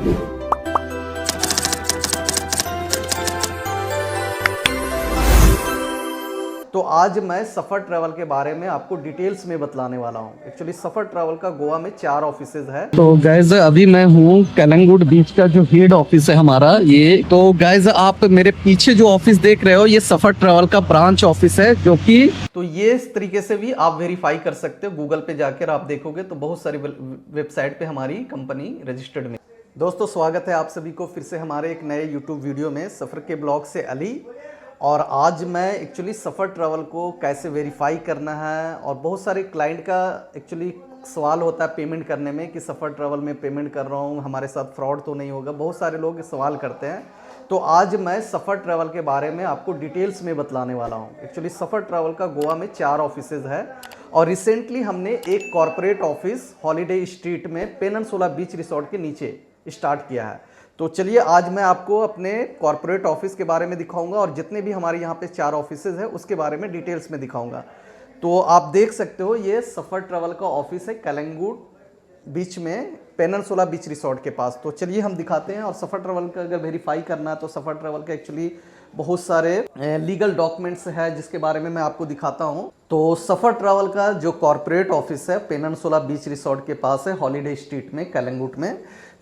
तो आज मैं सफ़र ट्रैवल के बारे में आपको डिटेल्स में बतलाने वाला हूँ। एक्चुअली सफ़र ट्रैवल का गोवा में 4 ऑफिसेज है। तो गाइज अभी मैं हूँ कलंगुट बीच का जो हेड ऑफिस है हमारा ये। तो गाइज आप मेरे पीछे जो ऑफिस देख रहे हो ये सफ़र ट्रैवल का ब्रांच ऑफिस है जो कि तो ये इस तरीके से भी आप वेरीफाई कर सकते हो। गूगल पे जाकर आप देखोगे तो बहुत सारी वेबसाइट पे हमारी कंपनी रजिस्टर्ड में। दोस्तों स्वागत है आप सभी को फिर से हमारे एक नए यूट्यूब वीडियो में। सफ़र के ब्लॉग से अली। और आज मैं एक्चुअली सफ़र ट्रैवल को कैसे वेरीफाई करना है, और बहुत सारे क्लाइंट का एक्चुअली सवाल होता है पेमेंट करने में कि सफ़र ट्रैवल में पेमेंट कर रहा हूँ, हमारे साथ फ्रॉड तो नहीं होगा। बहुत सारे लोग सवाल करते हैं। तो आज मैं सफ़र ट्रैवल के बारे में आपको डिटेल्स में बतलाने वाला हूँ। एक्चुअली सफ़र ट्रैवल का गोवा में 4 ऑफिसेज है और रिसेंटली हमने एक कॉरपोरेट ऑफिस हॉलीडे स्ट्रीट में पेनिनसुला बीच रिसोर्ट के नीचे स्टार्ट किया है। तो चलिए आज मैं आपको अपने कॉरपोरेट ऑफिस के बारे में दिखाऊंगा और जितने भी हमारे यहाँ पे 4 ऑफिसेज हैं उसके बारे में डिटेल्स में दिखाऊंगा। तो आप देख सकते हो ये सफ़र ट्रैवल का ऑफिस है कलंगुट बीच में पेनिनसुला बीच रिसोर्ट के पास। तो चलिए हम दिखाते हैं। और सफ़र ट्रैवल का अगर वेरीफाई करना है तो सफ़र ट्रैवल का एक्चुअली बहुत सारे लीगल डॉक्यूमेंट्स है जिसके बारे में मैं आपको दिखाता हूँ। तो सफ़र ट्रैवल का जो कॉरपोरेट ऑफिस है पेनिनसुला बीच रिसोर्ट के पास है हॉलीडे स्ट्रीट में कलंगुट में।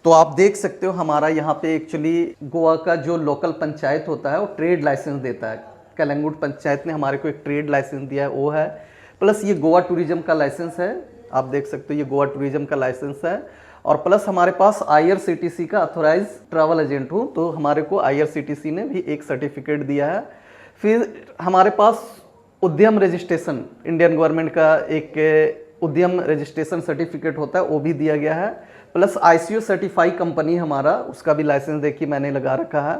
तो आप देख सकते हो हमारा यहाँ पे एक्चुअली गोवा का जो लोकल पंचायत होता है वो ट्रेड लाइसेंस देता है। कलंगुट पंचायत ने हमारे को एक ट्रेड लाइसेंस दिया है वो है, प्लस ये गोवा टूरिज्म का लाइसेंस है। आप देख सकते हो ये गोवा टूरिज्म का लाइसेंस है। और प्लस हमारे पास IRCTC का अथोराइज ट्रैवल एजेंट हूँ तो हमारे को IRCTC ने भी एक सर्टिफिकेट दिया है। फिर हमारे पास उद्यम रजिस्ट्रेशन, इंडियन गवर्नमेंट का एक उद्यम रजिस्ट्रेशन सर्टिफिकेट होता है वो भी दिया गया है। प्लस ICO सर्टिफाई कंपनी हमारा, उसका भी लाइसेंस देखिए मैंने लगा रखा है।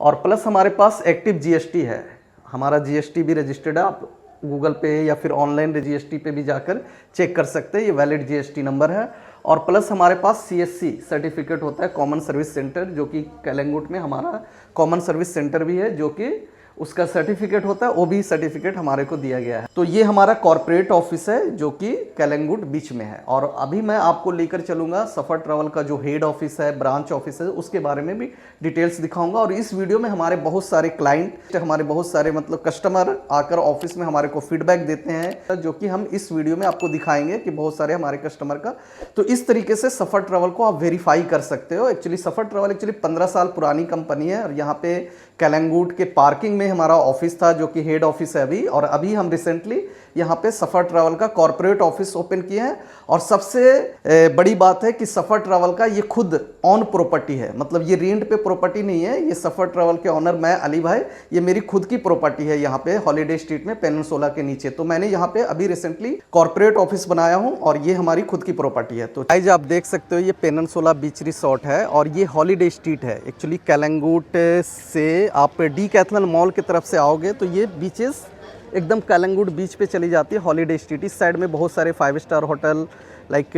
और प्लस हमारे पास एक्टिव GST है, हमारा GST भी रजिस्टर्ड है। आप गूगल पे या फिर ऑनलाइन GST पे भी जाकर चेक कर सकते हैं, ये वैलिड GST नंबर है। और प्लस हमारे पास CSC सर्टिफिकेट होता है कॉमन सर्विस सेंटर, जो कि कलंगुट में हमारा कॉमन सर्विस सेंटर भी है, जो कि उसका सर्टिफिकेट होता है, वो भी सर्टिफिकेट हमारे को दिया गया है। तो ये हमारा कॉर्पोरेट ऑफिस है जो कि कलंगुट बीच में है। और अभी मैं आपको लेकर चलूंगा सफ़र ट्रैवल का जो हेड ऑफिस है, ब्रांच ऑफिस है, उसके बारे में भी डिटेल्स दिखाऊंगा। और इस वीडियो में हमारे बहुत सारे क्लाइंट, हमारे बहुत सारे मतलब कस्टमर आकर ऑफिस में हमारे को फीडबैक देते हैं, जो कि हम इस वीडियो में आपको दिखाएंगे कि बहुत सारे हमारे कस्टमर का। तो इस तरीके से सफ़र ट्रैवल को आप वेरीफाई कर सकते हो। एक्चुअली सफ़र ट्रैवल एक्चुअली 15 साल पुरानी कंपनी है और यहाँ पे कलंगुट के पार्किंग में हमारा ऑफिस था जो कि हेड ऑफिस है अभी। और अभी हम रिसेंटली यहाँ पे सफ़र ट्रैवल का कॉर्पोरेट ऑफिस ओपन किए हैं। और सबसे बड़ी बात है कि सफ़र ट्रैवल का ये खुद ऑन प्रॉपर्टी है, मतलब ये रेंट पे प्रॉपर्टी नहीं है। ये सफ़र ट्रैवल के ऑनर मैं अली भाई, ये मेरी खुद की प्रॉपर्टी है यहाँ पे हॉलीडे स्ट्रीट में पेनिनसुला के नीचे। तो मैंने यहाँ पे अभी रिसेंटली कॉर्पोरेट ऑफिस बनाया हूँ और ये हमारी खुद की प्रॉपर्टी है। तो गाइस आप देख सकते हो ये पेनिनसुला बीच रिसोर्ट है और ये हॉलीडे स्ट्रीट है। एक्चुअली कलंगुट से आप डीकैथलन मॉल की तरफ से आओगे तो ये बीचेस एकदम कलंगुट बीच पे चली जाती है हॉलीडे स्ट्रीट। इस साइड में बहुत सारे 5 star hotel like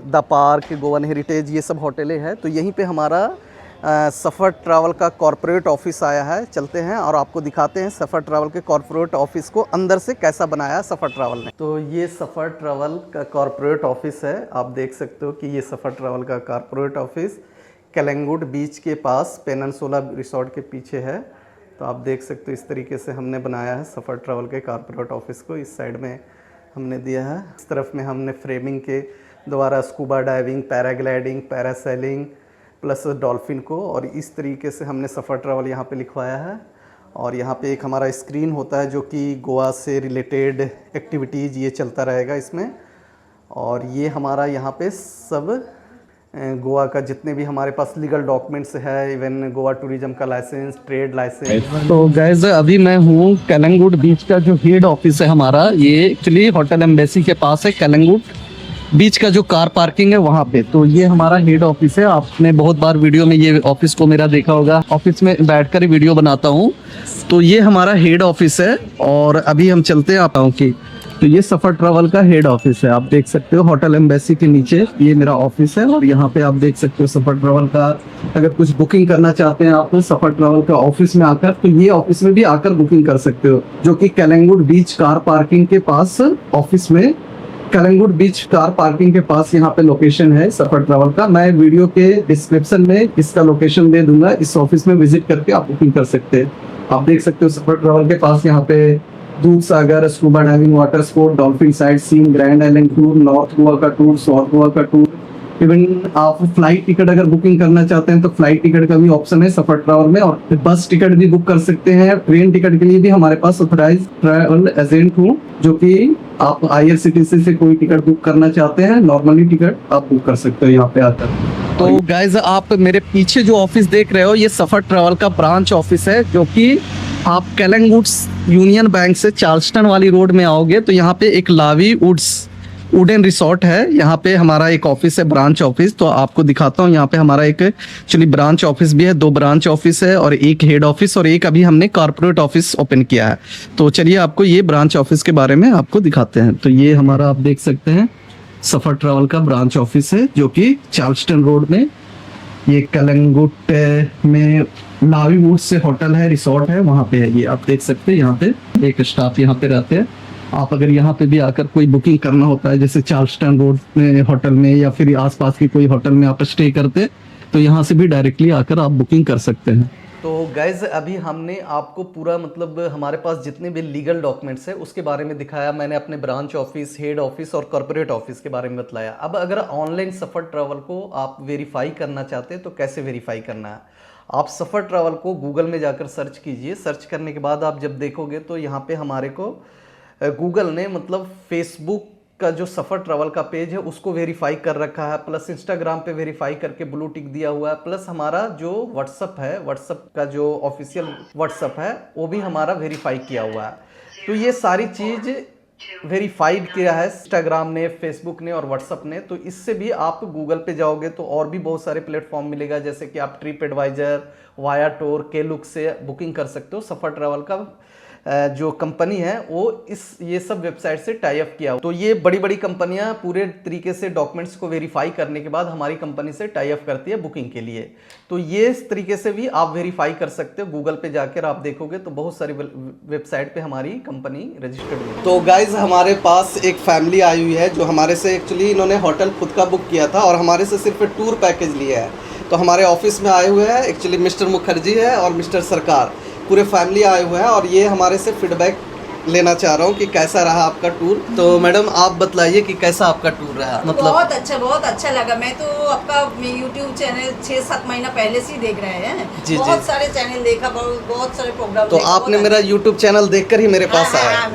the park, Goan heritage, ये सब होटलें हैं। तो यहीं पे हमारा सफ़र ट्रैवल का कॉर्पोरेट ऑफिस आया है। चलते हैं और आपको दिखाते हैं सफ़र ट्रैवल के कॉर्पोरेट ऑफिस को अंदर से कैसा बनाया है सफ़र ट्रैवल ने। तो ये सफ़र ट्रैवल का कॉर्पोरेट ऑफिस है। आप देख सकते हो कि ये सफ़र ट्रैवल का कॉर्पोरेट ऑफिस कलंगुट बीच के पास पेनिनसुला रिसोर्ट के पीछे है। तो आप देख सकते हो इस तरीके से हमने बनाया है सफ़र ट्रैवल के कॉर्पोरेट ऑफिस को। इस साइड में हमने दिया है, इस तरफ में हमने फ्रेमिंग के द्वारा scuba diving, paragliding, parasailing plus dolphin को, और इस तरीके से हमने सफ़र ट्रैवल यहाँ पे लिखवाया है। और यहाँ पे एक हमारा स्क्रीन होता है जो कि गोवा से रिलेटेड एक्टिविटीज़ ये चलता रहेगा इसमें। और ये हमारा यहाँ पे सब गोवा का जितने भी हमारे पास लीगल डॉक्यूमेंट्स है, इवन गोवा टूरिज्म का लाइसेंस, ट्रेड लाइसेंस। तो गाइज अभी मैं हूँ कलंगुट बीच का जो हेड ऑफिस है हमारा, ये एक्चुअली होटल एम्बेसी के पास है कलंगुट बीच का जो कार पार्किंग है वहाँ पे। तो ये हमारा हेड ऑफिस है। आपने बहुत बार वीडियो में ये ऑफिस को मेरा देखा होगा, ऑफिस में बैठकर ही वीडियो बनाता हूँ। तो ये हमारा हेड ऑफिस है और अभी हम चलते हैं आता हूँ कि तो ये सफ़र ट्रैवल का हेड ऑफिस है। आप देख सकते हो होटल एम्बेसी के नीचे ये मेरा ऑफिस है। और यहाँ पे आप देख सकते हो सफ़र ट्रैवल का, अगर कुछ बुकिंग करना चाहते हैं आप सफ़र ट्रैवल का ऑफिस में आकर, तो ये ऑफिस में भी आकर बुकिंग कर सकते हो, जो कि कलंगुट बीच कार पार्किंग के पास ऑफिस में कलंगुट बीच कार पार्किंग के पास यहाँ पे लोकेशन है सफर ट्रैवल का। मैं वीडियो के डिस्क्रिप्शन में इसका लोकेशन दे दूंगा, इस ऑफिस में विजिट करके आप बुकिंग कर सकते हैं। आप देख सकते हो सफर ट्रैवल के पास यहाँ पे Dudhsagar, scuba diving, water sport, dolphin sight seeing, grand island tour, north Goa का टूर, साउथ गोवा का टूर, इवन आप फ्लाइट टिकट अगर बुकिंग करना चाहते हैं तो फ्लाइट टिकट का भी ऑप्शन है सफर ट्रैवल में, और बस टिकट भी बुक कर सकते हैं। ट्रेन टिकट के लिए भी हमारे पास ऑथराइज्ड ट्रैवल एजेंट हूँ, जो कि आप IRCTC से कोई टिकट बुक करना चाहते हैं, नॉर्मली टिकट आप बुक कर सकते हो यहाँ पे आकर। तो गाइज आप मेरे पीछे जो ऑफिस देख रहे हो ये सफर ट्रैवल का ब्रांच ऑफिस है, जो कि आप कलंगुट यूनियन बैंक से चार्ल्सटन वाली रोड में आओगे तो यहाँ पे एक लावी वुडन रिसोर्ट है, यहाँ पे हमारा एक ऑफिस है, ब्रांच ऑफिस। तो आपको दिखाता हूँ, यहाँ पे हमारा एक एक्चुअली ब्रांच ऑफिस भी है, 2 ब्रांच ऑफिस है और एक हेड ऑफिस, और एक अभी हमने कॉर्पोरेट ऑफिस ओपन किया है। तो चलिए आपको ये ब्रांच ऑफिस के बारे में आपको दिखाते हैं। तो ये हमारा आप देख सकते हैं सफर ट्रैवल का ब्रांच ऑफिस है, जो कि चार्ल्सटन रोड में, ये कलंगुट में लावी वुड से होटल है, रिसोर्ट है, वहाँ पे है। ये आप देख सकते हैं, यहाँ पे एक स्टाफ यहाँ पे रहते हैं। आप अगर यहाँ पे भी आकर कोई बुकिंग करना होता है, जैसे चार्ल्सटन रोड में होटल में या फिर आसपास की कोई होटल में आप स्टे करते, तो यहाँ से भी डायरेक्टली आकर आप बुकिंग कर सकते हैं। तो गाइज अभी हमने आपको पूरा मतलब हमारे पास जितने भी लीगल डॉक्यूमेंट्स है उसके बारे में दिखाया। मैंने अपने ब्रांच ऑफिस, हेड ऑफिस और कॉर्पोरेट ऑफिस के बारे में बतलाया। अब अगर ऑनलाइन सफ़र ट्रैवल को आप वेरीफाई करना चाहते हैं तो कैसे वेरीफाई करना है, आप सफ़र ट्रैवल को गूगल में जाकर सर्च कीजिए। सर्च करने के बाद आप जब देखोगे तो यहाँ पे हमारे को गूगल ने मतलब फेसबुक का जो सफ़र ट्रैवल का पेज है उसको वेरीफाई कर रखा है, प्लस इंस्टाग्राम पे वेरीफाई करके ब्लू टिक दिया हुआ है, प्लस हमारा जो व्हाट्सअप है, व्हाट्सअप का जो ऑफिशियल व्हाट्सअप है वो भी हमारा वेरीफाई किया हुआ है। तो ये सारी चीज़ वेरीफाइड किया है इंस्टाग्राम ने, फेसबुक ने और व्हाट्सअप ने। तो इससे भी आप गूगल पे जाओगे तो और भी बहुत सारे प्लेटफॉर्म मिलेगा, जैसे कि आप ट्रिप एडवाइजर, वायाटोर, केलुक से बुकिंग कर सकते हो। सफ़र ट्रैवल का जो कंपनी है वो ये सब वेबसाइट से टाई अप किया। तो ये बड़ी बड़ी कंपनियां पूरे तरीके से डॉक्यूमेंट्स को वेरीफाई करने के बाद हमारी कंपनी से टाई अप करती है बुकिंग के लिए। तो ये इस तरीके से भी आप वेरीफाई कर सकते हो। गूगल पे जाकर आप देखोगे तो बहुत सारी वेबसाइट पे हमारी कंपनी रजिस्टर्ड है। तो गाइज हमारे पास एक फैमिली आई हुई है जो हमारे से एक्चुअली इन्होंने होटल खुद का बुक किया था और हमारे से सिर्फ टूर पैकेज लिया है। तो हमारे ऑफिस में आए हुए हैं एक्चुअली मिस्टर मुखर्जी है और मिस्टर सरकार, पूरे फैमिली आए हुए हैं और ये हमारे से फीडबैक लेना चाह रहा हूँ कि कैसा रहा आपका टूर। तो मैडम आप बतलाइए कि कैसा आपका टूर रहा। मतलब बहुत अच्छा लगा। मैं तो आपका यूट्यूब चैनल 6-7 महीना पहले से ही देख रहे हैं। जी, बहुत सारे चैनल देखा, बहुत सारे प्रोग्राम। तो आपने मेरा यूट्यूब चैनल देखकर ही मेरे पास आया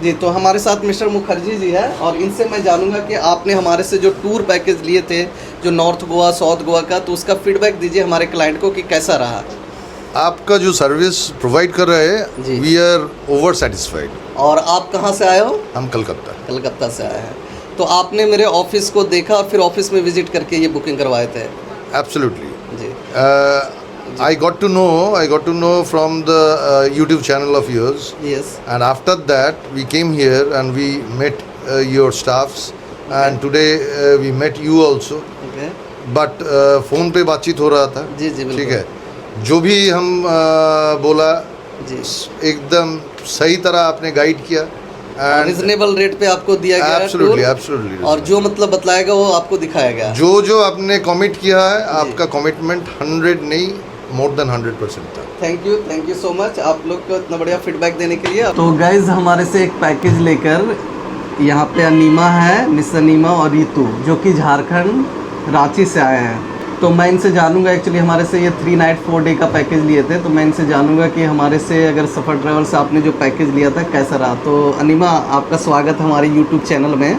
जी। तो हमारे साथ मिस्टर मुखर्जी जी है और इनसे मैं जानूंगा कि आपने हमारे से जो टूर पैकेज लिए थे जो नॉर्थ गोवा, साउथ गोवा का, तो उसका फीडबैक दीजिए हमारे क्लाइंट को कि कैसा रहा। आपका जो सर्विस प्रोवाइड कर रहे हैं वी आर ओवर सेटिस्फाइड। और आप कहाँ से आए हो? हम कलकत्ता से आए हैं। तो आपने मेरे ऑफिस को देखा और फिर ऑफिस में विजिट करके ये बुकिंग करवाए थे? एब्सोल्युटली जी। I got to know from the YouTube channel of yours. Yes. And after that we came here and we met your staffs. Okay. And today we met you also. Okay. But phone पे बातचीत हो रहा था। जी बिल्कुल। ठीक है, जो भी हम बोला जी एकदम सही तरह आपने गाइड किया, रिजनेबल रेट पे आपको दिया गया। एब्सोल्युटली। और जो मतलब बतलाएगा वो आपको दिखाया गया। जो आपने कमिट किया है, आपका कमिटमेंट 100 नहीं मोर देन 100% था। थैंक यू सो मच आप लोग को इतना बढ़िया फीडबैक देने के लिए। तो गाइज हमारे से एक पैकेज लेकर यहाँ पे अनीमा है, मिस अनीमा और रितु, जो कि झारखंड रांची से आए हैं। तो मैं इनसे जानूंगा, एक्चुअली हमारे से ये 3 नाइट 4 डे का पैकेज लिए थे, तो मैं इनसे जानूंगा कि हमारे से अगर सफ़र ट्रैवल से आपने जो पैकेज लिया था कैसा रहा। तो अनीमा आपका स्वागत है हमारे यूट्यूब चैनल में,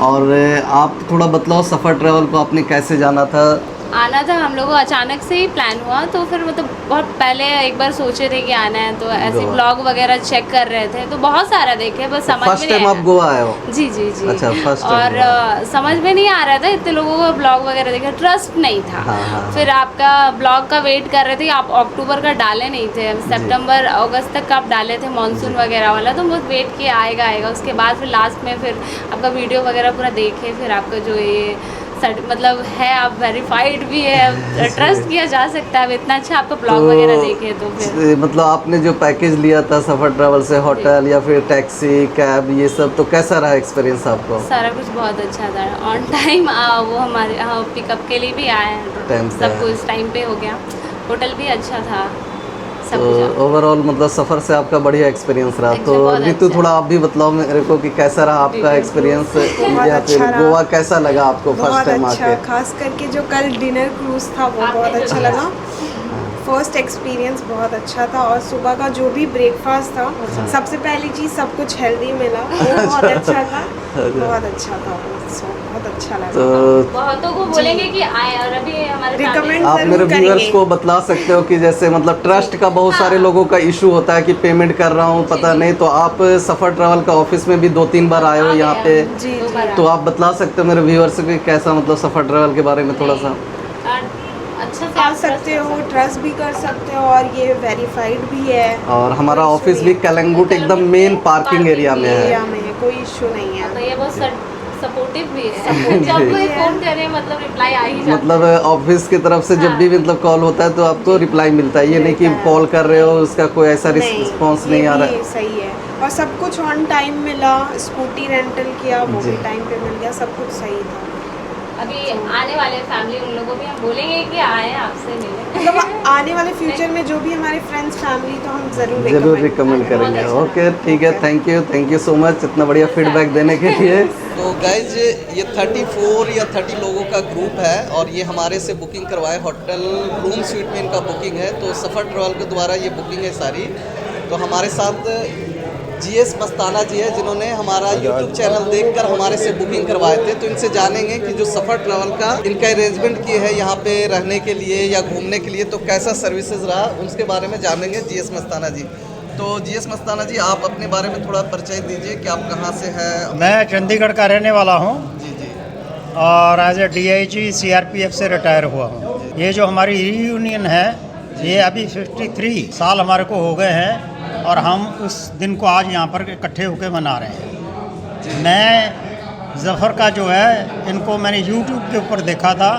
और आप थोड़ा बतलाओ सफ़र ट्रैवल को आपने कैसे जाना था? आना था हम लोगों को, अचानक से ही प्लान हुआ। तो फिर मतलब बहुत पहले एक बार सोचे थे कि आना है, तो ऐसे ब्लॉग वगैरह चेक कर रहे थे, तो बहुत सारा देखे, बस समझ में नहीं टाइम आप गोवा आए हो? जी। अच्छा, फर्स्ट और समझ में नहीं आ रहा था, इतने लोगों का ब्लॉग वगैरह देखे, ट्रस्ट नहीं था। फिर आपका ब्लॉग का वेट कर रहे थे, आप अक्टूबर का डाले नहीं थे, सितंबर अगस्त तक आप डाले थे मानसून वगैरह वाला, तो बहुत वेट किया आएगा। उसके बाद फिर लास्ट में फिर आपका वीडियो वगैरह पूरा देखे, फिर आपका जो ये मतलब है, आप वेरीफाइड भी है, ट्रस्ट किया जा सकता है। अब इतना अच्छा आपका ब्लॉग वगैरह देखे तो फिर मतलब आपने जो पैकेज लिया था सफ़र ट्रैवल से, होटल या फिर टैक्सी कैब ये सब, तो कैसा रहा एक्सपीरियंस आपको? सारा कुछ बहुत अच्छा था। ऑन टाइम वो हमारे पिकअप के लिए भी आए हैं, टाइम से सब कुछ टाइम पे हो गया। होटल भी अच्छा था, सब तो कुछ। ओवरऑल मतलब सफ़र से आपका बढ़िया एक्सपीरियंस रहा। तो बहुत ऋतु अच्छा। थोड़ा आप भी बताओ मेरे को कि कैसा रहा आपका एक्सपीरियंस, बहुत या फिर अच्छा रहा। गोवा कैसा लगा आपको फर्स्ट बहुत टाइम अच्छा, आके? खास करके जो कल डिनर क्रूज था वो बहुत अच्छा लगा। फर्स्ट एक्सपीरियंस बहुत अच्छा था, और सुबह का जो भी ब्रेकफास्ट था, सबसे पहली चीज़ सब कुछ हेल्दी मिला, वो बहुत अच्छा था, बहुत अच्छा था, बहुत अच्छा लगा। तो बहुतों को बोलेंगे कि आए, और अभी हमारे रिकमेंड आप मेरे जरूर व्यूअर्स करेंगे। को बतला सकते हो कि जैसे मतलब ट्रस्ट का बहुत सारे लोगों का इशू होता है कि पेमेंट कर रहा हूँ पता नहीं, तो आप सफ़र ट्रैवल का ऑफिस में भी 2-3 बार आए हो यहाँ पे, जी तो आप बतला सकते हो मेरे व्यूअर्स को कैसा मतलब सफ़र ट्रैवल के बारे में थोड़ा सा? अच्छा से आ आप सकते हो, ट्रस्ट भी कर सकते हो, और ये वेरीफाइड भी है। और हमारा कोई ऑफिस issue भी नहीं कलंगुट एकदम मेन पार्किंग एरिया में है। एरिया में है, कोई इशू नहीं है। तो ये बहुत सपोर्टिव भी है। जब कोई फोन करे मतलब रिप्लाई आ ही जाता है। मतलब ऑफिस की तरफ से जब भी मतलब कॉल होता है तो आपको रिप्लाई मिलता है, ये नहीं कि कॉल कर रहे हो उसका कोई ऐसा रिस्पॉन्स नहीं आ रहा है। सही है, और सब कुछ ऑन टाइम मिला। स्कूटी रेंटल किया, वो जी। भी टाइम पे मिल गया, सब कुछ सही था। अभी आने वाले फैमिली उन लोगों को भी हम बोलेंगे कि आए आपसे मिले। मतलब आने वाले फ्यूचर में जो भी हमारे फ्रेंड्स फैमिली, तो हम जरूर जरूर रिकमेंड करेंगे। ओके ठीक है, थैंक यू सो मच इतना बढ़िया फीडबैक देने के लिए। तो गाइज ये 34 या 30 लोगों का ग्रुप है, और ये हमारे से बुकिंग करवाए, होटल रूम स्वीट में इनका बुकिंग है। तो सफ़र ट्रैवल के द्वारा ये बुकिंग है सारी। तो हमारे साथ जीएस मस्ताना जी है, जिन्होंने हमारा यूट्यूब चैनल देखकर हमारे से बुकिंग करवाए थे। तो इनसे जानेंगे कि जो सफ़र ट्रैवल का इनका अरेंजमेंट किए है यहाँ पे रहने के लिए या घूमने के लिए, तो कैसा सर्विसेज रहा उसके बारे में जानेंगे जीएस मस्ताना जी। तो जीएस मस्ताना जी, आप अपने बारे में थोड़ा परिचय दीजिए कि आप कहाँ से हैं? मैं चंडीगढ़ का रहने वाला हूँ, जी जी और एज ए DIG CRPF से रिटायर हुआ हूँ। ये जो हमारी रीयूनियन है, ये अभी 53 साल हमारे को हो गए हैं, और हम उस दिन को आज यहाँ पर इकट्ठे होकर मना रहे हैं। मैं ज़फ़र का जो है, इनको मैंने YouTube के ऊपर देखा था,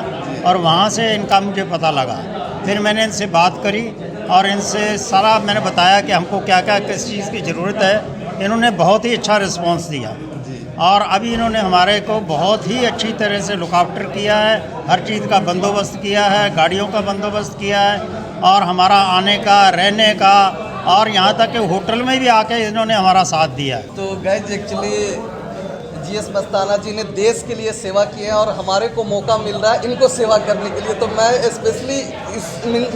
और वहाँ से इनका मुझे पता लगा। फिर मैंने इनसे बात करी, और इनसे सारा मैंने बताया कि हमको क्या क्या किस चीज़ की ज़रूरत है। इन्होंने बहुत ही अच्छा रिस्पांस दिया, और अभी इन्होंने हमारे को बहुत ही अच्छी तरह से लुक आफ्टर किया है, हर चीज़ का बंदोबस्त किया है, गाड़ियों का बंदोबस्त किया है, और हमारा आने का, रहने का, और यहाँ तक कि होटल में भी आके इन्होंने हमारा साथ दिया है। तो गाइज एक्चुअली जीएस मस्ताना जी ने देश के लिए सेवा की है, और हमारे को मौका मिल रहा है इनको सेवा करने के लिए। तो मैं स्पेशली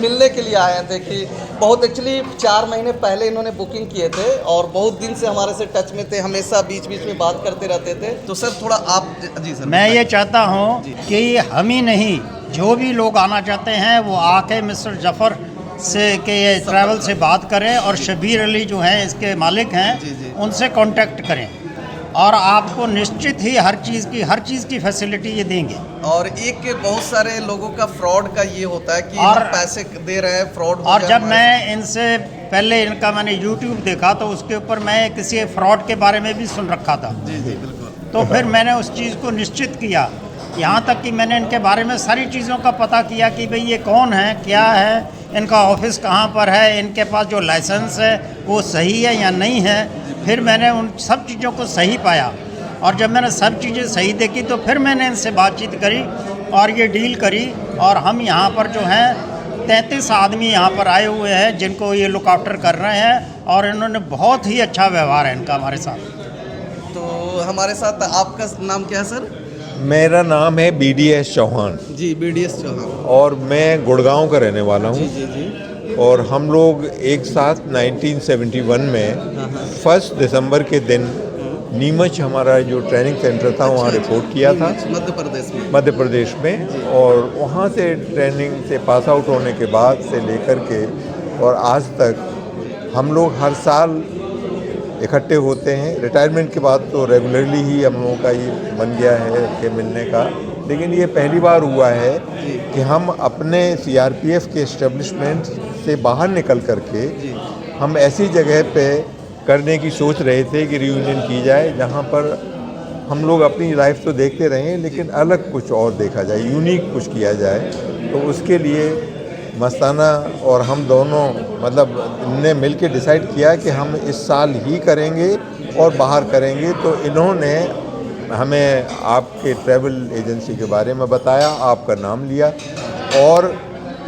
मिलने के लिए आए थे कि बहुत एक्चुअली 4 महीने पहले इन्होंने बुकिंग किए थे, और बहुत दिन से हमारे से टच में थे, हमेशा बीच बीच में बात करते रहते थे। तो सर थोड़ा आप जी सर। मैं ये चाहता हूँ कि हम ही नहीं, जो भी लोग आना चाहते हैं वो आके मिस्टर जफ़र से के ये ट्रैवल से बात करें, और शबीर अली जो हैं इसके मालिक हैं, उनसे कांटेक्ट करें, और आपको निश्चित ही हर चीज़ की फैसिलिटी ये देंगे। और एक बहुत सारे लोगों का फ्रॉड का ये होता है कि और हम पैसे दे रहे हैं, फ्रॉड हो और जाए जब हमारे मैं इनसे पहले इनका मैंने YouTube देखा, तो उसके ऊपर मैं किसी फ्रॉड के बारे में भी सुन रखा था। जी जी बिल्कुल। तो फिर मैंने उस चीज़ को निश्चित किया, यहाँ तक कि मैंने इनके बारे में सारी चीज़ों का पता किया कि भाई ये कौन है, क्या है, इनका ऑफिस कहाँ पर है, इनके पास जो लाइसेंस है वो सही है या नहीं है। फिर मैंने उन सब चीज़ों को सही पाया, और जब मैंने सब चीज़ें सही देखी, तो फिर मैंने इनसे बातचीत करी और ये डील करी। और हम यहाँ पर जो हैं 33 आदमी यहाँ पर आए हुए हैं, जिनको ये लुक आफ्टर कर रहे हैं, और इन्होंने बहुत ही अच्छा व्यवहार है इनका हमारे साथ। तो हमारे साथ आपका नाम क्या है सर? मेरा नाम है BDS चौहान। जी BDS चौहान। और मैं गुड़गांव का रहने वाला हूँ। जी जी। और हम लोग एक साथ 1971 में 1 दिसंबर के दिन नीमच, हमारा जो ट्रेनिंग सेंटर था, वहाँ रिपोर्ट किया था, मध्य प्रदेश में। और वहाँ से ट्रेनिंग से पास आउट होने के बाद से लेकर के और आज तक हम लोग हर साल इकट्ठे होते हैं। रिटायरमेंट के बाद तो रेगुलरली ही हम लोगों का ये बन गया है कि मिलने का, लेकिन ये पहली बार हुआ है कि हम अपने CRPF के इस्टेब्लिशमेंट से बाहर निकल करके हम ऐसी जगह पे करने की सोच रहे थे कि रियूनियन की जाए जहाँ पर हम लोग अपनी लाइफ तो देखते रहें, लेकिन अलग कुछ और देखा जाए, यूनिक कुछ किया जाए। तो उसके लिए मस्ताना और हम दोनों मतलब ने मिलके डिसाइड किया कि हम इस साल ही करेंगे और बाहर करेंगे। तो इन्होंने हमें आपके ट्रैवल एजेंसी के बारे में बताया, आपका नाम लिया, और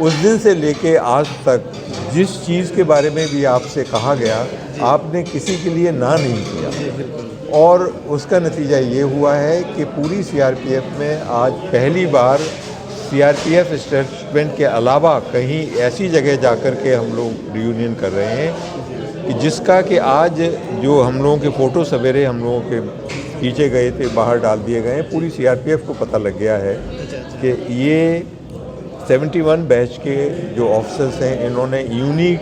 उस दिन से लेके आज तक जिस चीज़ के बारे में भी आपसे कहा गया, आपने किसी के लिए ना नहीं किया। और उसका नतीजा ये हुआ है कि पूरी सीआरपीएफ में आज पहली बार सीआरपीएफ स्टेटमेंट के अलावा कहीं ऐसी जगह जाकर के हम लोग रियूनियन कर रहे हैं कि जिसका कि आज जो हम लोगों के फ़ोटो सवेरे हम लोगों के खींचे गए थे, बाहर डाल दिए गए हैं, पूरी सीआरपीएफ को पता लग गया है कि ये 71 बैच के जो ऑफिसर्स हैं इन्होंने यूनिक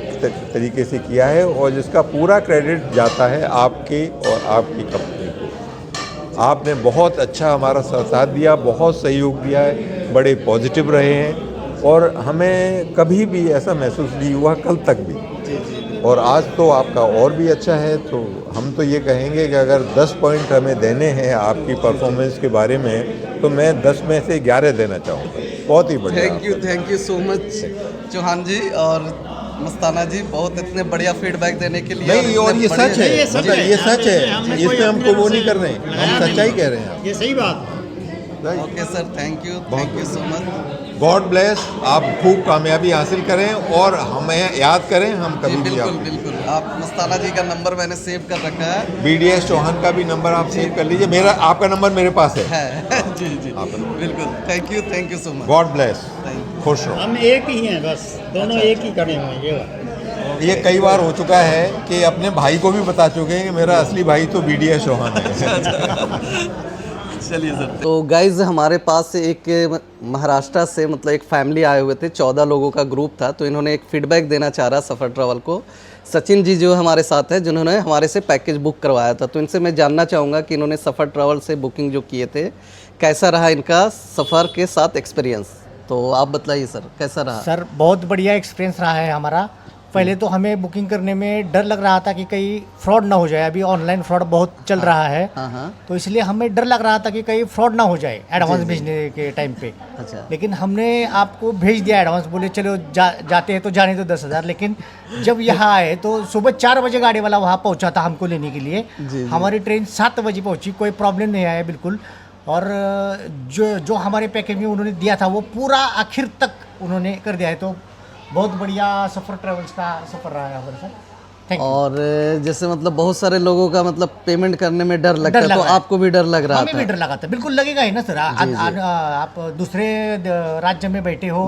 तरीके से किया है, और जिसका पूरा क्रेडिट जाता है आपके और आपकी कंपनी को। आपने बहुत अच्छा हमारा साथ दिया, बहुत सहयोग दिया है, बड़े पॉजिटिव रहे हैं, और हमें कभी भी ऐसा महसूस नहीं हुआ कल तक भी। और आज तो आपका और भी अच्छा है। तो हम तो ये कहेंगे कि अगर 10 पॉइंट हमें देने हैं आपकी परफॉर्मेंस के बारे में, तो मैं 10 में से 11 देना चाहूँगा। बहुत ही बढ़िया। Thank you so much Chauhan ji और मस्ताना जी, बहुत इतने बढ़िया फीडबैक देने के लिए। नहीं, और ये सच है, ये सच है, इसमें हमको वो नहीं कर रहे हैं, हम सच्चाई कह रहे हैं। ये सही बात। Okay sir, thank you so much. God bless, आप खूब कामयाबी हासिल करें और हमें याद करें, हम कभी भी बिल्कुल। आप मस्ताना जी का नंबर मैंने सेव कर रखा है, BDS चौहान का भी नंबर आप सेव कर लीजिए, मेरा आपका नंबर मेरे पास है। जी बिल्कुल। Thank you so much. God bless, खुश रहो। हम एक ही हैं, बस दोनों एक ही करे हुए हैं। ये कई बार हो चुका है कि अपने भाई को भी बता चुके हैं कि मेरा असली भाई तो BDS चौहान है। चलिए सर। तो गाइज हमारे पास एक महाराष्ट्र से मतलब एक फैमिली आए हुए थे, 14 लोगों का ग्रुप था। तो इन्होंने एक फीडबैक देना चाह रहा सफ़र ट्रैवल को। सचिन जी जो हमारे साथ हैं, जिन्होंने हमारे से पैकेज बुक करवाया था, तो इनसे मैं जानना चाहूँगा कि इन्होंने सफ़र ट्रैवल से बुकिंग जो किए थे, कैसा रहा इनका सफ़र के साथ एक्सपीरियंस। तो आप बताइए सर, कैसा रहा। सर बहुत बढ़िया एक्सपीरियंस रहा है हमारा। पहले तो हमें बुकिंग करने में डर लग रहा था कि कहीं फ्रॉड ना हो जाए, अभी ऑनलाइन फ्रॉड बहुत चल रहा है। तो इसलिए हमें डर लग रहा था कि कहीं फ्रॉड ना हो जाए एडवांस भेजने के टाइम पे। अच्छा। लेकिन हमने आपको भेज दिया एडवांस, बोले चलो जाते हैं तो जाने तो 10,000। लेकिन जब यहाँ आए तो सुबह 4 बजे गाड़ी वाला वहाँ पहुँचा था हमको लेने के लिए। हमारी ट्रेन 7 बजे पहुँची, कोई प्रॉब्लम नहीं आया बिल्कुल। और जो हमारे पैकेज में उन्होंने दिया था वो पूरा आखिर तक उन्होंने कर दिया है। तो बहुत बढ़िया सफ़र ट्रैवल्स का सफ़र रहा है हमारे साथ। और जैसे मतलब बहुत सारे लोगों का मतलब पेमेंट करने में डर लगता है, तो आपको भी डर लग रहा था? हमें भी डर लगा था, बिल्कुल लगेगा ही ना सर। आप दूसरे राज्य में बैठे हो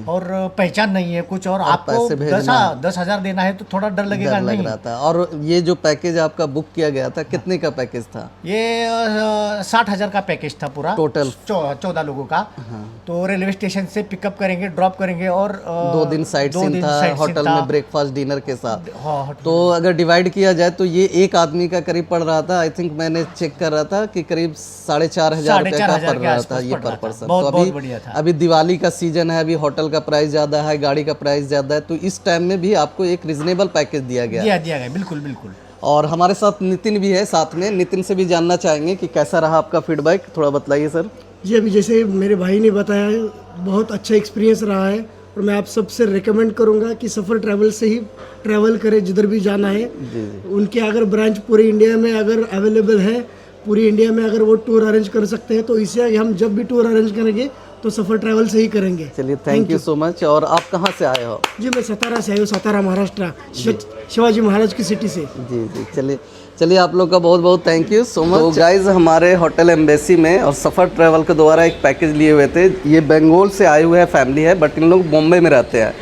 और पहचान नहीं है कुछ, और आपको 10,000 देना है, तो थोड़ा डर लगेगा। डर लग रहा था। और ये जो पैकेज आपका बुक किया गया था, कितने का पैकेज था? ये 60,000 का पैकेज था पूरा, टोटल 14 लोगों का। तो रेलवे स्टेशन से पिकअप करेंगे, ड्रॉप करेंगे, और 2 दिन साइट सीन था, होटल में ब्रेकफास्ट डिनर के साथ। तो अगर डिवाइड किया जाए तो ये एक आदमी का करीब पड़ रहा था, आई थिंक मैंने चेक कर रहा था कि करीब 4,500 रुपये का पड़ रहा था ये पर पर्सन। तो अभी दिवाली का सीजन है, अभी होटल का प्राइस ज़्यादा है, गाड़ी का प्राइस ज़्यादा है, तो इस टाइम में भी आपको एक रिजनेबल पैकेज दिया गया। बिल्कुल बिल्कुल। और हमारे साथ नितिन भी है साथ में, नितिन से भी जानना चाहेंगे कि कैसा रहा आपका फीडबैक, थोड़ा बताइए सर। जी, अभी जैसे मेरे भाई ने बताया, बहुत अच्छा एक्सपीरियंस रहा है, और मैं आप सबसे रिकमेंड करूंगा कि सफ़र ट्रैवल से ही ट्रैवल करें जिधर भी जाना है। उनके अगर ब्रांच पूरे इंडिया में अगर अवेलेबल है, पूरी इंडिया में अगर वो टूर अरेंज कर सकते हैं, तो इससे आगे हम जब भी टूर अरेंज करेंगे तो सफ़र ट्रैवल से ही करेंगे। चलिए, थैंक यू सो मच। और आप कहाँ से आए हो? जी, मैं सतारा से आया हूँ, सतारा महाराष्ट्र, शिवाजी महाराज की सिटी से। जी, चलिए आप लोग का बहुत बहुत थैंक यू सो मच। तो गाइज हमारे होटल एम्बेसी में और सफ़र ट्रैवल के द्वारा एक पैकेज लिए हुए थे। ये बंगाल से आए हुए हैं फैमिली है, बट इन लोग बॉम्बे में रहते हैं।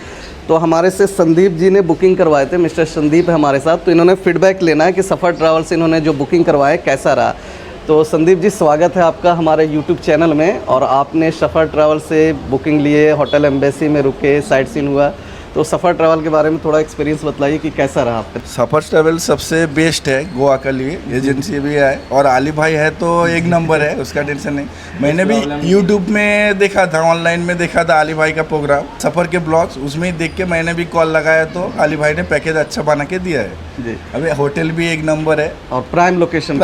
तो हमारे से संदीप जी ने बुकिंग करवाए थे, मिस्टर संदीप है हमारे साथ। तो इन्होंने फीडबैक लेना है कि सफ़र ट्रैवल से इन्होंने जो बुकिंग करवाए कैसा रहा। तो संदीप जी, स्वागत है आपका हमारे यूट्यूब चैनल में। और आपने सफ़र ट्रैवल से बुकिंग लिए, होटल एम्बेसी में रुके, साइट सीन हुआ, तो सफ़र ट्रैवल के बारे में थोड़ा एक्सपीरियंस बताइए कि कैसा रहा आपका। सफ़र ट्रैवल सबसे बेस्ट है गोवा के लिए, एजेंसी भी है, और आली भाई है तो एक नंबर है, उसका टेंशन नहीं। मैंने भी यूट्यूब में देखा था, ऑनलाइन में देखा था आली भाई का प्रोग्राम, सफ़र के ब्लॉग्स, उसमें देख के मैंने भी कॉल लगाया, तो आली भाई ने पैकेज अच्छा बना के दिया है जी। अभी होटल भी एक नंबर है, और प्राइम लोकेशन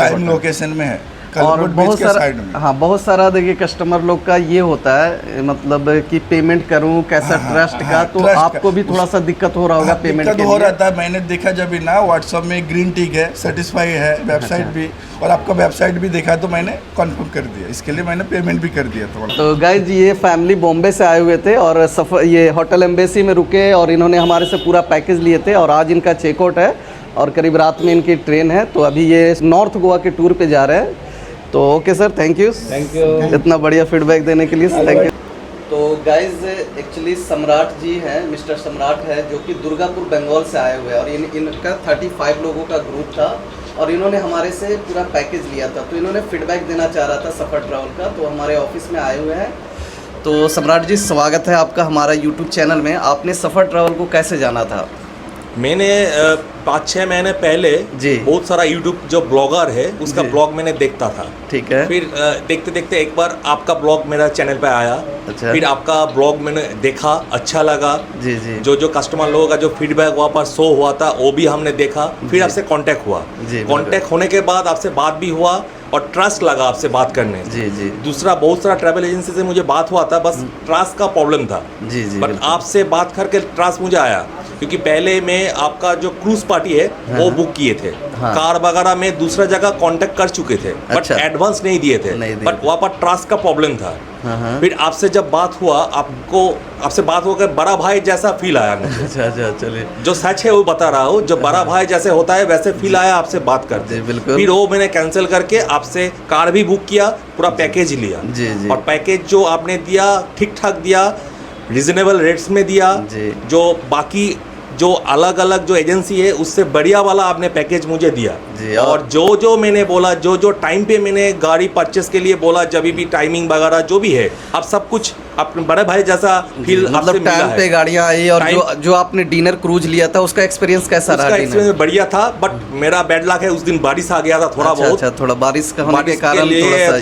में है। कलंगुट बीच बहुत के सारा, साइड में। हाँ बहुत सारा देखिए कस्टमर लोग का ये होता है मतलब कि पेमेंट करूं कैसा ट्रस्ट का, तो ट्रस्ट आपको भी थोड़ा सा दिक्कत हो रहा होगा पेमेंट दिक्कत के हो लिए। रहा था। मैंने देखा जब भी ना व्हाट्सएप में ग्रीन टिक है, सेटिस्फाई है वेबसाइट भी, और आपका वेबसाइट भी देखा तो मैंने कंफर्म कर दिया, इसके लिए मैंने पेमेंट भी कर दिया थोड़ा। तो गाइज ये फैमिली बॉम्बे से आए हुए थे और सफर ये होटल एम्बेसी में रुके और इन्होंने हमारे से पूरा पैकेज लिए थे और आज इनका चेकआउट है और करीब रात में इनकी ट्रेन है। तो अभी ये नॉर्थ गोवा के टूर पे जा रहे हैं। तो ओके सर, थैंक यू इतना बढ़िया फीडबैक देने के लिए, थैंक यू। तो गाइज एक्चुअली सम्राट जी हैं, मिस्टर सम्राट है जो कि दुर्गापुर बंगाल से आए हुए हैं और इनका 35 लोगों का ग्रुप था और इन्होंने हमारे से पूरा पैकेज लिया था। तो इन्होंने फीडबैक देना चाह रहा था सफ़र ट्रैवल का, तो हमारे ऑफिस में आए हुए हैं। तो सम्राट जी स्वागत है आपका हमारा यूट्यूब चैनल में। आपने सफ़र ट्रैवल को कैसे जाना था? मैंने 5-6 महीने पहले जी बहुत सारा यूट्यूब जो ब्लॉगर है उसका ब्लॉग मैंने देखता था। ठीक है। फिर देखते देखते एक बार आपका ब्लॉग मेरा चैनल पे आया। अच्छा। फिर आपका ब्लॉग मैंने देखा, अच्छा लगा। जी जी। जो कस्टमर लोगों का जो फीडबैक वहाँ पर शो हुआ था वो भी हमने देखा। फिर आपसे कांटेक्ट हुआ। कांटेक्ट होने के बाद आपसे बात भी हुआ और ट्रस्ट लगा आपसे बात करने। जी जी। दूसरा बहुत सारा ट्रैवल एजेंसी से मुझे बात हुआ था, बस ट्रस्ट का प्रॉब्लम था। जी जी। बट आपसे बात करके ट्रस्ट मुझे आया, क्योंकि पहले में आपका जो क्रूज पार्टी है वो बुक किए थे। कार वगैरह में दूसरा जगह कांटेक्ट कर चुके थे बट एडवांस नहीं दिए थे, बट वहाँ पर ट्रस्ट का प्रॉब्लम था। फिर आपसे जब बात हुआ, आपसे बात होकर बड़ा भाई जैसा फील आया मुझे। अच्छा चलिए, जो सच है वो बता रहा हूँ, जो बड़ा भाई जैसे होता है वैसे फील आया आपसे बात करते। बिल्कुल। फिर वो मैंने कैंसिल करके आपसे कार भी बुक किया, पूरा पैकेज लिया। जी जी। और पैकेज जो आपने दिया ठीक ठाक दिया, रिजनेबल रेट्स में दिया। जो बाकी जो अलग अलग जो एजेंसी है उससे बढ़िया वाला आपने पैकेज मुझे दिया। जी। और जो मैंने बोला, जो टाइम पे मैंने गाड़ी परचेस के लिए बोला, जब भी टाइमिंग वगैरह जो भी है, अब सब कुछ अपने बड़े भाई जैसा फील मतलब टाइम पे गाड़ियाँ आई। और जो आपने डिनर क्रूज लिया था उसका एक्सपीरियंस कैसा रहा? एक्सपीरियंस बढ़िया था, बट मेरा बैड लक है उस दिन बारिश आ गया था थोड़ा बहुत। अच्छा, थोड़ा बारिश का होने के कारण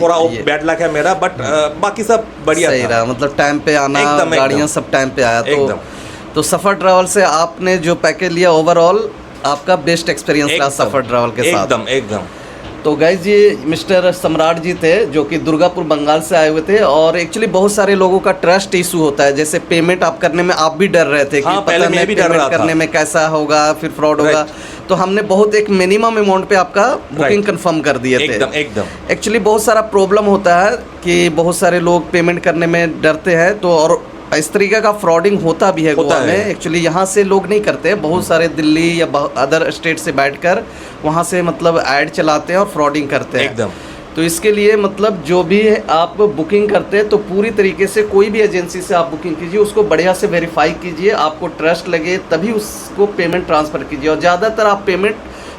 थोड़ा बैड लक है मेरा, बट बाकी सब बढ़िया सही रहा। मतलब टाइम पे आना, गाड़ियाँ सब टाइम पे आया। तो सफ़र ट्रैवल से आपने जो पैकेज लिया ओवरऑल आपका बेस्ट एक्सपीरियंस रहा सफ़र ट्रैवल के साथ? एकदम। तो गाइज ये मिस्टर सम्राट जी थे जो कि दुर्गापुर बंगाल से आए हुए थे और एक्चुअली बहुत सारे लोगों का ट्रस्ट इशू होता है। जैसे पेमेंट आप करने में आप भी डर रहे थे कि पता नहीं पेमेंट करने में कैसा होगा, फिर फ्रॉड होगा। तो हमने बहुत एक मिनिमम अमाउंट पे आपका बुकिंग कंफर्म कर दिए थे। एकदम। एक्चुअली बहुत सारा प्रॉब्लम होता है कि बहुत सारे लोग पेमेंट करने में डरते हैं, तो और इस तरीके का फ्रॉडिंग होता भी है गोवा में। एक्चुअली यहाँ से लोग नहीं करते, बहुत सारे दिल्ली या अदर स्टेट से बैठकर वहाँ से मतलब ऐड चलाते हैं और फ्रॉडिंग करते हैं। एकदम। तो इसके लिए मतलब जो भी आप बुकिंग करते हैं तो पूरी तरीके से कोई भी एजेंसी से आप बुकिंग कीजिए, उसको बढ़िया से वेरीफाई कीजिए, आपको ट्रस्ट लगे तभी उसको पेमेंट ट्रांसफ़र कीजिए। और ज़्यादातर आप पेमेंट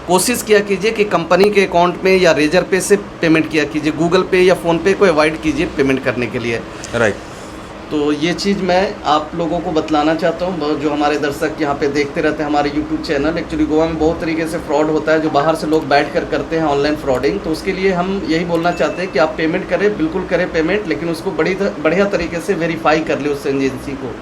कोशिश किया कीजिए कि कंपनी के अकाउंट में या रेजर पे से पेमेंट किया कीजिए, गूगल पे या फ़ोन पे को अवॉइड कीजिए पेमेंट करने के लिए। राइट। तो ये चीज़ मैं आप लोगों को बतलाना चाहता हूँ, जो हमारे दर्शक यहाँ पे देखते रहते हैं हमारे यूट्यूब चैनल। एक्चुअली गोवा में बहुत तरीके से फ्रॉड होता है, जो बाहर से लोग बैठ कर करते हैं ऑनलाइन फ्रॉडिंग। तो उसके लिए हम यही बोलना चाहते हैं कि आप पेमेंट करें, बिल्कुल करें पेमेंट, लेकिन उसको बढ़िया तरीके से वेरीफाई कर ले उस एजेंसी को।